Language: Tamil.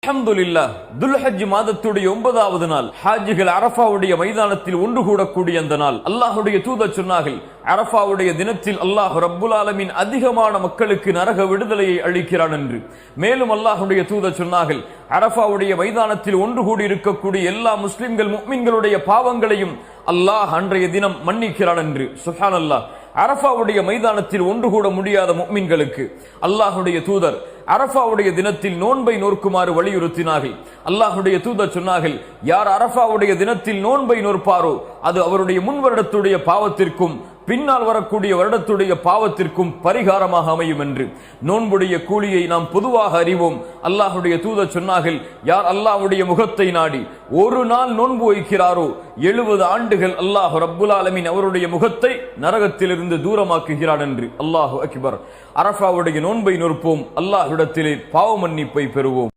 அல்ஹம்துலில்லாஹ், துல்ஹஜ் மாதத்துடைய 9வது நாள் ஹாஜிகள் அரஃபாவுடைய மைதானத்தில் ஒன்று கூடக்கூடிய அந்த நாள். அல்லாஹ்வுடைய தூதர் சொன்னார்கள், அரஃபாவுடைய தினத்தில் அல்லாஹ் ரப்புல் ஆலமீன் அதிகமான மக்களுக்கு நரக விடுதலையை அளிக்கிறான் என்று. மேலும் அல்லாஹ்வுடைய தூதர் சொன்னார்கள், அரஃபாவுடைய மைதானத்தில் ஒன்று கூடி இருக்கக்கூடிய எல்லா முஸ்லிம்கள் முஃமின்களுடைய பாவங்களையும் அல்லாஹ் அன்றைய தினம் மன்னிக்கிறான் என்று. சுப்ஹானல்லாஹ். அரஃபாவுடைய மைதானத்தில் ஒன்று கூட முடியாத முஃமின்களுக்கு அல்லாஹ்வுடைய தூதர் அரஃபாவுடைய தினத்தில் நோன்பை நோக்குமாறு வலியுறுத்தினார்கள். அல்லாஹ்வுடைய தூதர் சொன்னார்கள், யார் அரஃபாவுடைய தினத்தில் நோன்பை நோற்பாரோ அது அவருடைய முன் வருடத்துடைய பாவத்திற்கும் பின்னால் வரக்கூடிய வருடத்துடைய பாவத்திற்கும் பரிகாரமாக அமையும் என்று. நோன்புடைய கூலியை நாம் பொதுவாக அறிவோம். அல்லாஹ்வுடைய தூதர் சொன்னார்கள், யார் அல்லாஹ்வுடைய முகத்தை நாடி ஒரு நாள் நோன்பு வைக்கிறாரோ 70 ஆண்டுகள் அல்லாஹ் ரப்புல் ஆலமீன் அவருடைய முகத்தை நரகத்திலிருந்து தூரமாக்குகிறான் என்று. அல்லாஹு அக்பர். அரஃபாவுடைய நோன்பை நோற்போம், அல்லாஹ்விடத்திலே பாவ மன்னிப்பை பெறுவோம்.